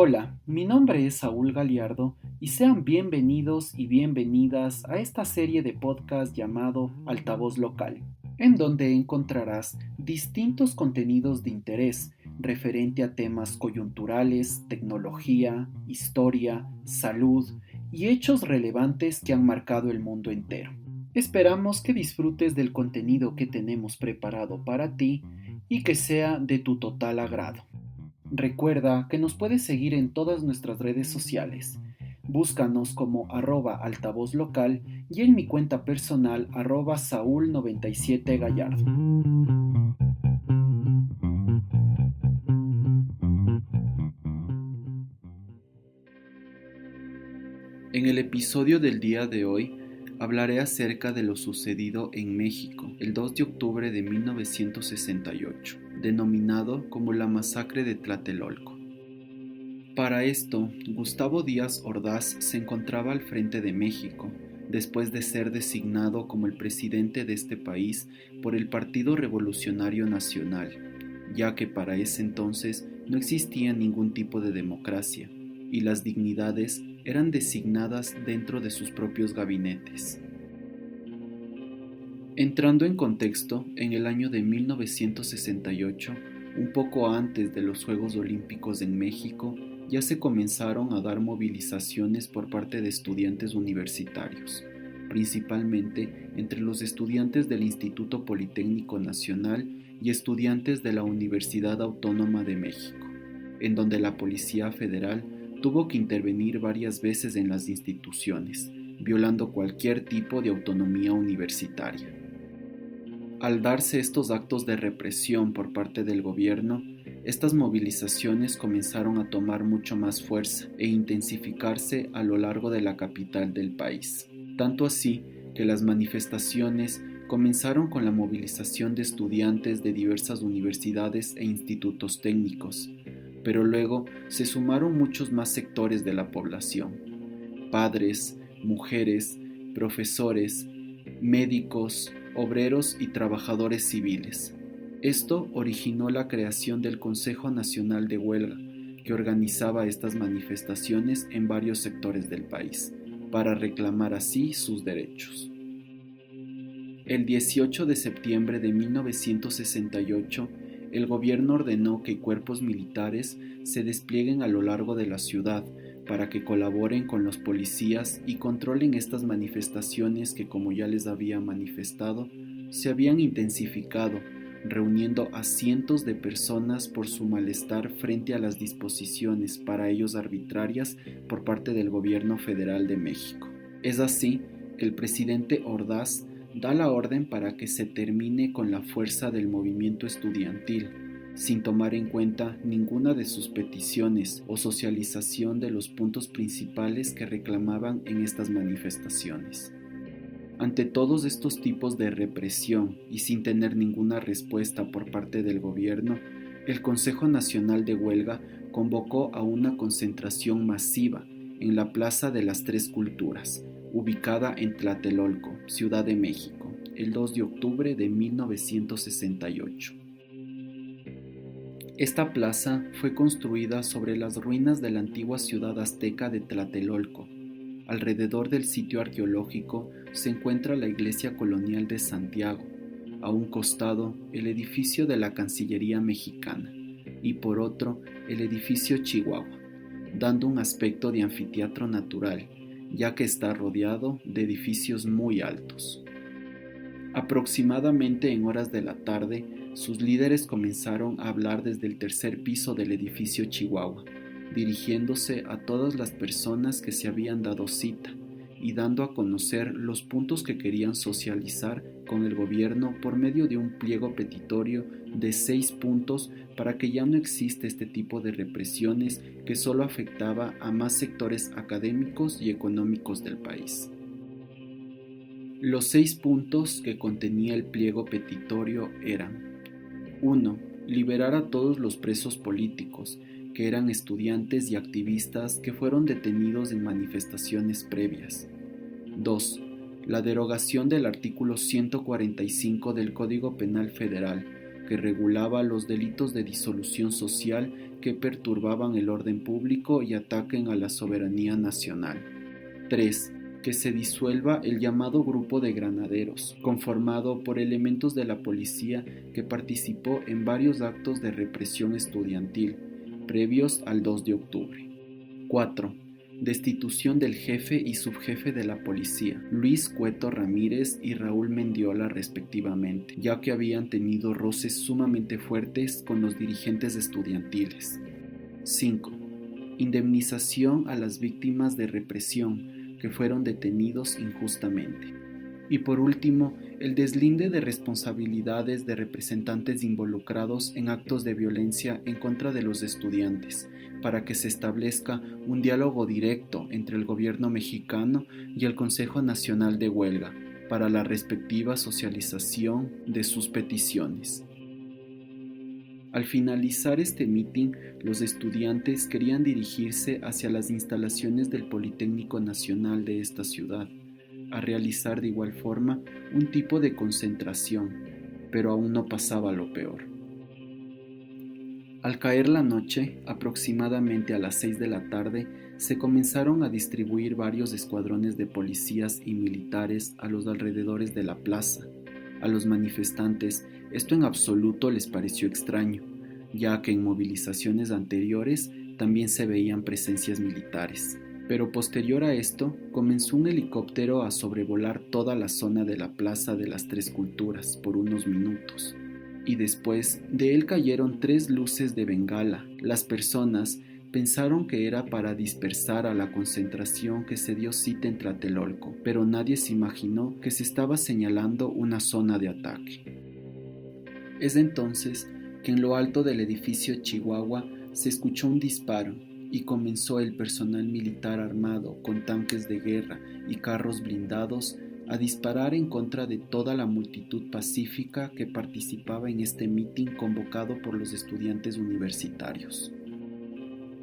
Hola, mi nombre es Saúl Galiardo y sean bienvenidos y bienvenidas a esta serie de podcast llamado Altavoz Local, en donde encontrarás distintos contenidos de interés referente a temas coyunturales, tecnología, historia, salud y hechos relevantes que han marcado el mundo entero. Esperamos que disfrutes del contenido que tenemos preparado para ti y que sea de tu total agrado. Recuerda que nos puedes seguir en todas nuestras redes sociales. Búscanos como altavoz local y en mi cuenta personal Saúl97Gallardo. En el episodio del día de hoy hablaré acerca de lo sucedido en México el 2 de octubre de 1968, denominado como la masacre de Tlatelolco. Para esto, Gustavo Díaz Ordaz se encontraba al frente de México, después de ser designado como el presidente de este país por el Partido Revolucionario Nacional, ya que para ese entonces no existía ningún tipo de democracia y las dignidades eran designadas dentro de sus propios gabinetes. Entrando en contexto, en el año de 1968, un poco antes de los Juegos Olímpicos en México, ya se comenzaron a dar movilizaciones por parte de estudiantes universitarios, principalmente entre los estudiantes del Instituto Politécnico Nacional y estudiantes de la Universidad Autónoma de México, en donde la Policía Federal tuvo que intervenir varias veces en las instituciones, violando cualquier tipo de autonomía universitaria. Al darse estos actos de represión por parte del gobierno, estas movilizaciones comenzaron a tomar mucho más fuerza e intensificarse a lo largo de la capital del país. Tanto así que las manifestaciones comenzaron con la movilización de estudiantes de diversas universidades e institutos técnicos, pero luego se sumaron muchos más sectores de la población: padres, mujeres, profesores, médicos, obreros y trabajadores civiles. Esto originó la creación del Consejo Nacional de Huelga, que organizaba estas manifestaciones en varios sectores del país, para reclamar así sus derechos. El 18 de septiembre de 1968, el gobierno ordenó que cuerpos militares se desplieguen a lo largo de la ciudad para que colaboren con los policías y controlen estas manifestaciones que, como ya les había manifestado, se habían intensificado, reuniendo a cientos de personas por su malestar frente a las disposiciones para ellos arbitrarias por parte del gobierno federal de México. Es así que el presidente Ordaz da la orden para que se termine con la fuerza del movimiento estudiantil, sin tomar en cuenta ninguna de sus peticiones o socialización de los puntos principales que reclamaban en estas manifestaciones. Ante todos estos tipos de represión y sin tener ninguna respuesta por parte del gobierno, el Consejo Nacional de Huelga convocó a una concentración masiva en la Plaza de las Tres Culturas, ubicada en Tlatelolco, Ciudad de México, el 2 de octubre de 1968. Esta plaza fue construida sobre las ruinas de la antigua ciudad azteca de Tlatelolco. Alrededor del sitio arqueológico se encuentra la iglesia colonial de Santiago, a un costado el edificio de la Cancillería mexicana y por otro el edificio Chihuahua, dando un aspecto de anfiteatro natural, ya que está rodeado de edificios muy altos. Aproximadamente en horas de la tarde, sus líderes comenzaron a hablar desde el tercer piso del edificio Chihuahua, dirigiéndose a todas las personas que se habían dado cita y dando a conocer los puntos que querían socializar con el gobierno por medio de un pliego petitorio de 6 puntos para que ya no exista este tipo de represiones que solo afectaba a más sectores académicos y económicos del país. Los 6 puntos que contenía el pliego petitorio eran: 1. Liberar a todos los presos políticos, que eran estudiantes y activistas que fueron detenidos en manifestaciones previas. 2. La derogación del artículo 145 del Código Penal Federal, que regulaba los delitos de disolución social que perturbaban el orden público y ataquen a la soberanía nacional. 3. Que se disuelva el llamado Grupo de Granaderos, conformado por elementos de la policía que participó en varios actos de represión estudiantil, previos al 2 de octubre. 4. Destitución del jefe y subjefe de la policía, Luis Cueto Ramírez y Raúl Mendiola respectivamente, ya que habían tenido roces sumamente fuertes con los dirigentes estudiantiles. 5. Indemnización a las víctimas de represión que fueron detenidos injustamente. Y por último, el deslinde de responsabilidades de representantes involucrados en actos de violencia en contra de los estudiantes, para que se establezca un diálogo directo entre el gobierno mexicano y el Consejo Nacional de Huelga, para la respectiva socialización de sus peticiones. Al finalizar este mitin, los estudiantes querían dirigirse hacia las instalaciones del Politécnico Nacional de esta ciudad, a realizar de igual forma un tipo de concentración, pero aún no pasaba lo peor. Al caer la noche, aproximadamente a las 6 de la tarde, se comenzaron a distribuir varios escuadrones de policías y militares a los alrededores de la plaza. A los manifestantes esto en absoluto les pareció extraño, ya que en movilizaciones anteriores también se veían presencias militares. Pero posterior a esto, comenzó un helicóptero a sobrevolar toda la zona de la Plaza de las Tres Culturas por unos minutos. Y después de él cayeron 3 luces de bengala. Las personas pensaron que era para dispersar a la concentración que se dio cita en Tlatelolco, pero nadie se imaginó que se estaba señalando una zona de ataque. Es entonces que en lo alto del edificio Chihuahua se escuchó un disparo y comenzó el personal militar armado con tanques de guerra y carros blindados a disparar en contra de toda la multitud pacífica que participaba en este mitin convocado por los estudiantes universitarios.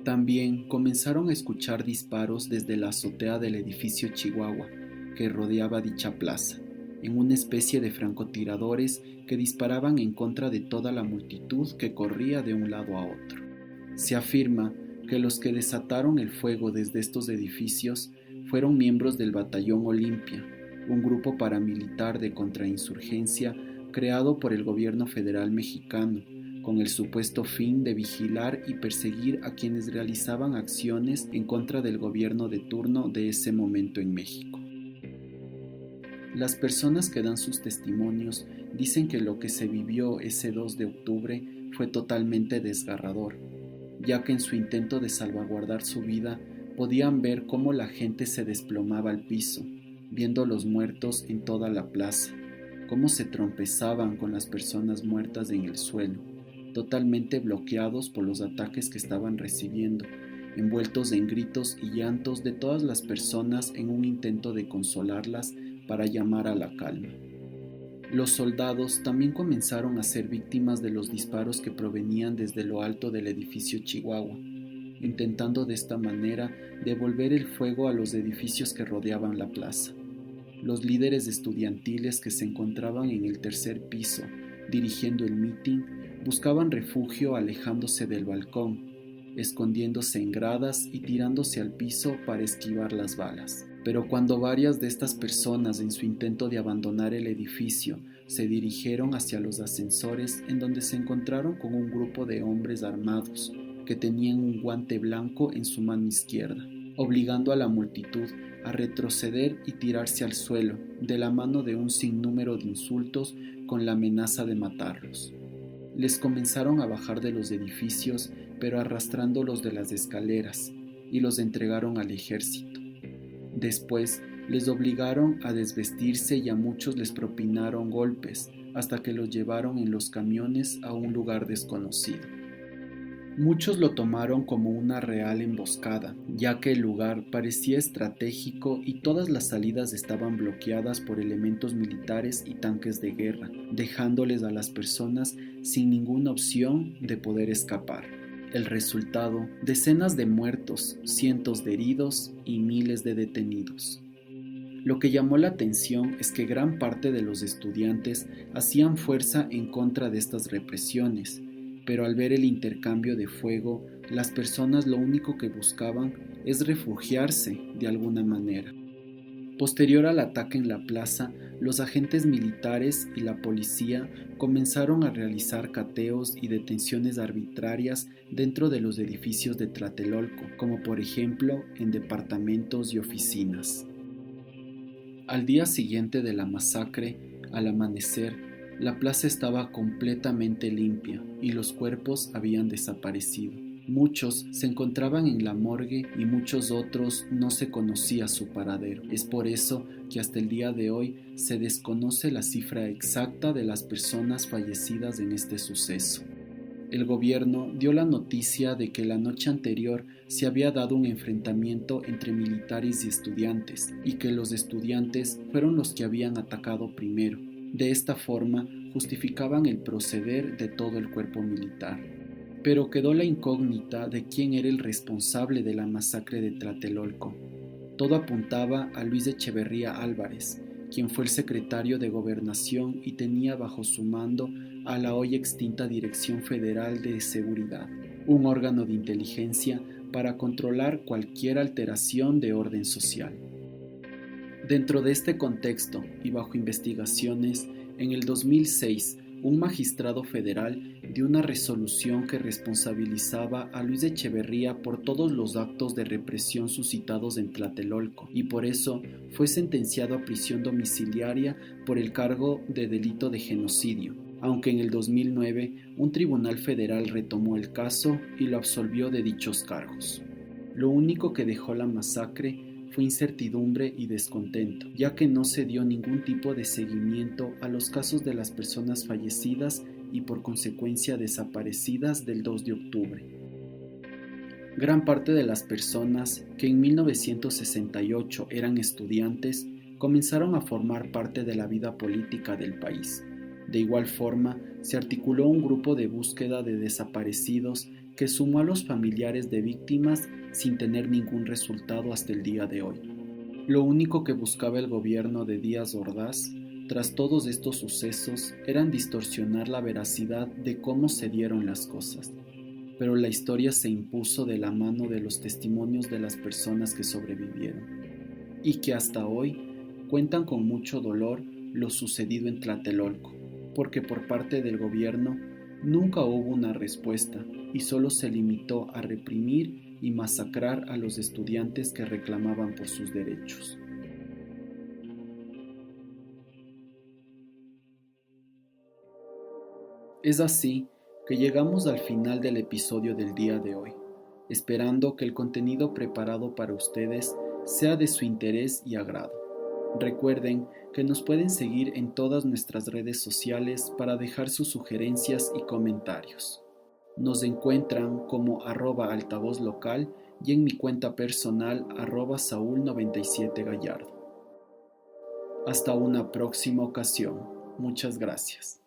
También comenzaron a escuchar disparos desde la azotea del edificio Chihuahua, que rodeaba dicha plaza, en una especie de francotiradores que disparaban en contra de toda la multitud que corría de un lado a otro. Se afirma que los que desataron el fuego desde estos edificios fueron miembros del Batallón Olimpia, un grupo paramilitar de contrainsurgencia creado por el gobierno federal mexicano, con el supuesto fin de vigilar y perseguir a quienes realizaban acciones en contra del gobierno de turno de ese momento en México. Las personas que dan sus testimonios dicen que lo que se vivió ese 2 de octubre fue totalmente desgarrador, ya que en su intento de salvaguardar su vida podían ver cómo la gente se desplomaba al piso, viendo los muertos en toda la plaza, cómo se tropezaban con las personas muertas en el suelo, totalmente bloqueados por los ataques que estaban recibiendo, envueltos en gritos y llantos de todas las personas en un intento de consolarlas para llamar a la calma. Los soldados también comenzaron a ser víctimas de los disparos que provenían desde lo alto del edificio Chihuahua, intentando de esta manera devolver el fuego a los edificios que rodeaban la plaza. Los líderes estudiantiles que se encontraban en el tercer piso, dirigiendo el mitin, buscaban refugio alejándose del balcón, escondiéndose en gradas y tirándose al piso para esquivar las balas. Pero cuando varias de estas personas en su intento de abandonar el edificio se dirigieron hacia los ascensores en donde se encontraron con un grupo de hombres armados que tenían un guante blanco en su mano izquierda, obligando a la multitud a retroceder y tirarse al suelo de la mano de un sinnúmero de insultos con la amenaza de matarlos. Les comenzaron a bajar de los edificios, pero arrastrándolos de las escaleras, y los entregaron al ejército. Después les obligaron a desvestirse y a muchos les propinaron golpes hasta que los llevaron en los camiones a un lugar desconocido. Muchos lo tomaron como una real emboscada, ya que el lugar parecía estratégico y todas las salidas estaban bloqueadas por elementos militares y tanques de guerra, dejándoles a las personas sin ninguna opción de poder escapar. El resultado, decenas de muertos, cientos de heridos y miles de detenidos. Lo que llamó la atención es que gran parte de los estudiantes hacían fuerza en contra de estas represiones, pero al ver el intercambio de fuego, las personas lo único que buscaban es refugiarse de alguna manera. Posterior al ataque en la plaza, los agentes militares y la policía comenzaron a realizar cateos y detenciones arbitrarias dentro de los edificios de Tlatelolco, como por ejemplo en departamentos y oficinas. Al día siguiente de la masacre, al amanecer, la plaza estaba completamente limpia y los cuerpos habían desaparecido. Muchos se encontraban en la morgue y muchos otros no se conocía su paradero. Es por eso que hasta el día de hoy se desconoce la cifra exacta de las personas fallecidas en este suceso. El gobierno dio la noticia de que la noche anterior se había dado un enfrentamiento entre militares y estudiantes, y que los estudiantes fueron los que habían atacado primero. De esta forma, justificaban el proceder de todo el cuerpo militar. Pero quedó la incógnita de quién era el responsable de la masacre de Tlatelolco. Todo apuntaba a Luis Echeverría Álvarez, quien fue el secretario de Gobernación y tenía bajo su mando a la hoy extinta Dirección Federal de Seguridad, un órgano de inteligencia para controlar cualquier alteración de orden social. Dentro de este contexto y bajo investigaciones, en el 2006, un magistrado federal dio una resolución que responsabilizaba a Luis Echeverría por todos los actos de represión suscitados en Tlatelolco y por eso fue sentenciado a prisión domiciliaria por el cargo de delito de genocidio, aunque en el 2009 un tribunal federal retomó el caso y lo absolvió de dichos cargos. Lo único que dejó la masacre fue incertidumbre y descontento, ya que no se dio ningún tipo de seguimiento a los casos de las personas fallecidas y por consecuencia desaparecidas del 2 de octubre. Gran parte de las personas que en 1968 eran estudiantes comenzaron a formar parte de la vida política del país. De igual forma, se articuló un grupo de búsqueda de desaparecidos que sumó a los familiares de víctimas sin tener ningún resultado hasta el día de hoy. Lo único que buscaba el gobierno de Díaz Ordaz, tras todos estos sucesos, era distorsionar la veracidad de cómo se dieron las cosas. Pero la historia se impuso de la mano de los testimonios de las personas que sobrevivieron, y que hasta hoy cuentan con mucho dolor lo sucedido en Tlatelolco, porque por parte del gobierno nunca hubo una respuesta y solo se limitó a reprimir y masacrar a los estudiantes que reclamaban por sus derechos. Es así que llegamos al final del episodio del día de hoy, esperando que el contenido preparado para ustedes sea de su interés y agrado. Recuerden que nos pueden seguir en todas nuestras redes sociales para dejar sus sugerencias y comentarios. Nos encuentran como @altavozlocal y en mi cuenta personal @saul97gallardo. Hasta una próxima ocasión. Muchas gracias.